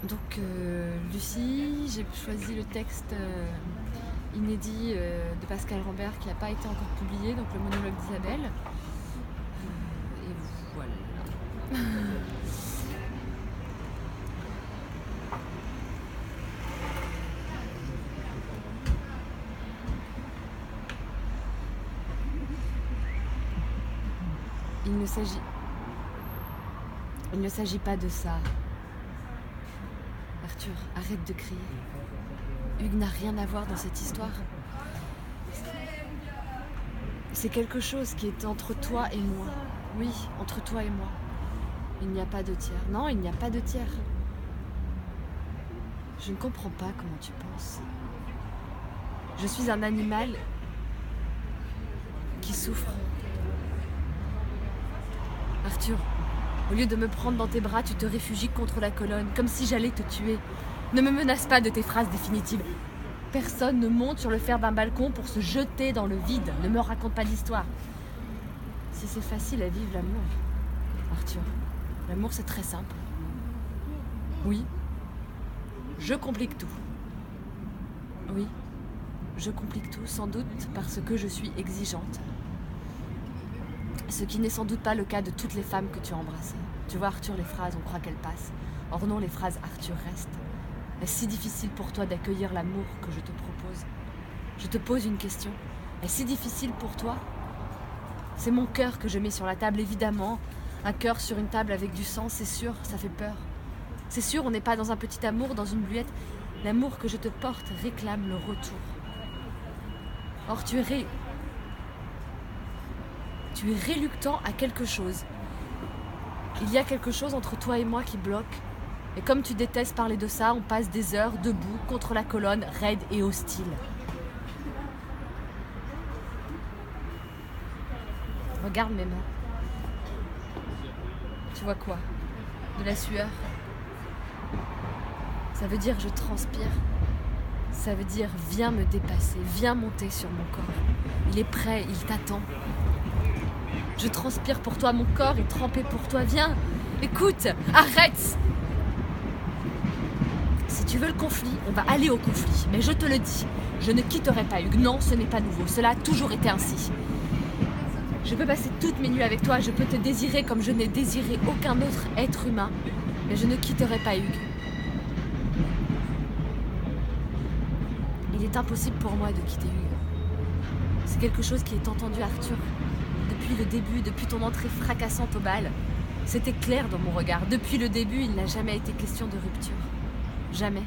Donc Lucie, j'ai choisi le texte inédit de Pascal Rambert qui n'a pas été encore publié, donc le monologue d'Isabelle. Et voilà. Il ne s'agit pas de ça. Arthur, arrête de crier. Hugues n'a rien à voir dans cette histoire. C'est quelque chose qui est entre toi et moi. Oui, entre toi et moi. Il n'y a pas de tiers. Non, il n'y a pas de tiers. Je ne comprends pas comment tu penses. Je suis un animal qui souffre. Arthur, au lieu de me prendre dans tes bras, tu te réfugies contre la colonne, comme si j'allais te tuer. Ne me menace pas de tes phrases définitives. Personne ne monte sur le fer d'un balcon pour se jeter dans le vide. Ne me raconte pas d'histoire. Si c'est facile à vivre l'amour, Arthur, l'amour c'est très simple. Oui, je complique tout. Oui, je complique tout, sans doute parce que je suis exigeante. Ce qui n'est sans doute pas le cas de toutes les femmes que tu as embrassées. Tu vois Arthur, les phrases, on croit qu'elles passent. Or non, les phrases Arthur restent. Est-ce si difficile pour toi d'accueillir l'amour que je te propose? Je te pose une question. Est-ce si difficile pour toi? C'est mon cœur que je mets sur la table, évidemment. Un cœur sur une table avec du sang, c'est sûr, ça fait peur. C'est sûr, on n'est pas dans un petit amour, dans une bluette. L'amour que je te porte réclame le retour. Or, tu es réluctant à quelque chose. Il y a quelque chose entre toi et moi qui bloque. Et comme tu détestes parler de ça, on passe des heures debout contre la colonne, raide et hostile. Regarde mes mains. Tu vois quoi? De la sueur? Ça veut dire je transpire. Ça veut dire viens me dépasser, viens monter sur mon corps. Il est prêt, il t'attend. Je transpire pour toi, mon corps est trempé pour toi. Viens, écoute, arrête! Si tu veux le conflit, on va aller au conflit. Mais je te le dis, je ne quitterai pas Hugues. Non, ce n'est pas nouveau. Cela a toujours été ainsi. Je peux passer toutes mes nuits avec toi. Je peux te désirer comme je n'ai désiré aucun autre être humain. Mais je ne quitterai pas Hugues. Il est impossible pour moi de quitter Hugues. C'est quelque chose qui est entendu, Arthur. Depuis le début, depuis ton entrée fracassante au bal, c'était clair dans mon regard. Depuis le début, il n'a jamais été question de rupture. Jamais.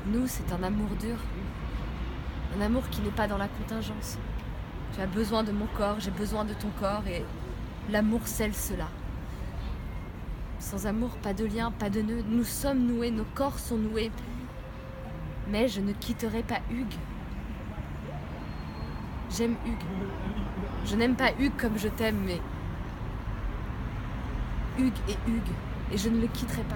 Nous, c'est un amour dur. Un amour qui n'est pas dans la contingence. Tu as besoin de mon corps, j'ai besoin de ton corps et l'amour scelle cela. Sans amour, pas de lien, pas de nœud. Nous sommes noués, nos corps sont noués. Mais je ne quitterai pas Hugues. J'aime Hugues. Je n'aime pas Hugues comme je t'aime, mais Hugues est Hugues. Et je ne le quitterai pas.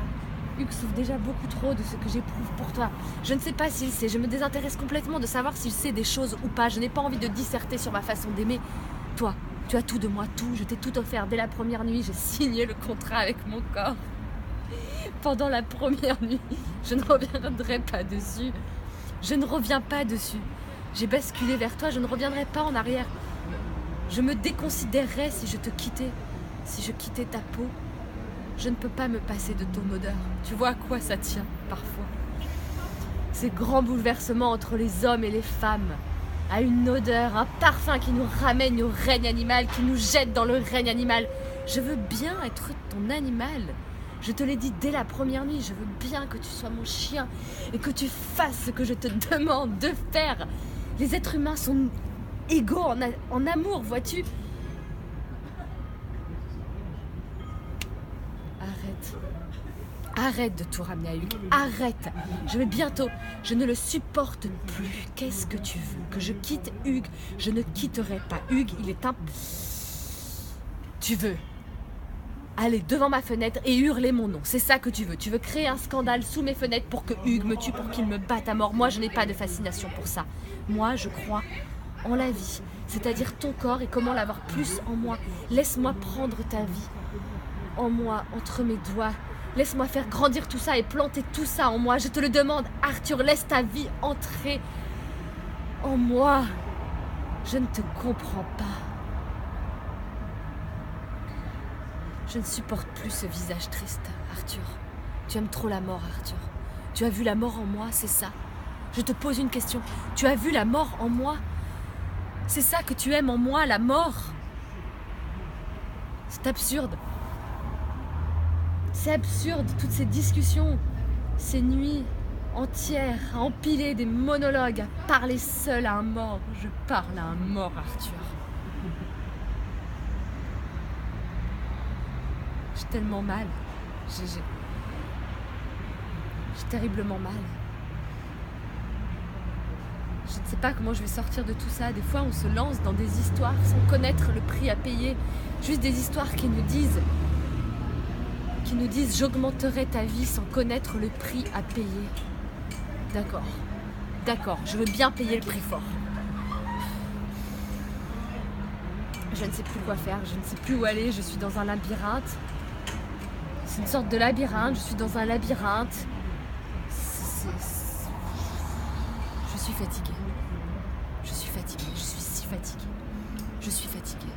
Hugues souffre déjà beaucoup trop de ce que j'éprouve pour toi. Je ne sais pas s'il sait, je me désintéresse complètement de savoir s'il sait des choses ou pas. Je n'ai pas envie de disserter sur ma façon d'aimer. Toi, tu as tout de moi, tout. Je t'ai tout offert dès la première nuit. J'ai signé le contrat avec mon corps. Pendant la première nuit, je ne reviendrai pas dessus. Je ne reviens pas dessus. J'ai basculé vers toi, je ne reviendrai pas en arrière. Je me déconsidérerais si je te quittais, si je quittais ta peau. Je ne peux pas me passer de ton odeur. Tu vois à quoi ça tient, parfois. Ces grands bouleversements entre les hommes et les femmes, à une odeur, un parfum qui nous ramène au règne animal, qui nous jette dans le règne animal. Je veux bien être ton animal. Je te l'ai dit dès la première nuit, je veux bien que tu sois mon chien et que tu fasses ce que je te demande de faire. Les êtres humains sont égaux en amour, vois-tu? Arrête de tout ramener à Hugues. Arrête. Je vais bientôt. Je ne le supporte plus. Qu'est-ce que tu veux? Que je quitte Hugues? Je ne quitterai pas Hugues. Il est un... Tu veux aller devant ma fenêtre et hurler mon nom. C'est ça que tu veux. Tu veux créer un scandale sous mes fenêtres pour que Hugues me tue, pour qu'il me batte à mort. Moi, je n'ai pas de fascination pour ça. Moi, je crois en la vie. C'est-à-dire ton corps et comment l'avoir plus en moi. Laisse-moi prendre ta vie en moi, entre mes doigts. Laisse-moi faire grandir tout ça et planter tout ça en moi. Je te le demande, Arthur, laisse ta vie entrer en moi. Je ne te comprends pas. Je ne supporte plus ce visage triste, Arthur. Tu aimes trop la mort, Arthur. Tu as vu la mort en moi, c'est ça? Je te pose une question. Tu as vu la mort en moi? C'est ça que tu aimes en moi, la mort? C'est absurde. C'est absurde, toutes ces discussions, ces nuits entières à empiler des monologues, à parler seul à un mort. Je parle à un mort, Arthur. J'ai tellement mal. J'ai terriblement mal. Je ne sais pas comment je vais sortir de tout ça. Des fois, on se lance dans des histoires sans connaître le prix à payer. Juste des histoires qui nous disent j'augmenterai ta vie sans connaître le prix à payer. D'accord, je veux bien payer le prix fort. Je ne sais plus quoi faire, je ne sais plus où aller, je suis dans un labyrinthe. C'est une sorte de labyrinthe, je suis dans un labyrinthe. Je suis fatiguée. Je suis si fatiguée. Je suis fatiguée.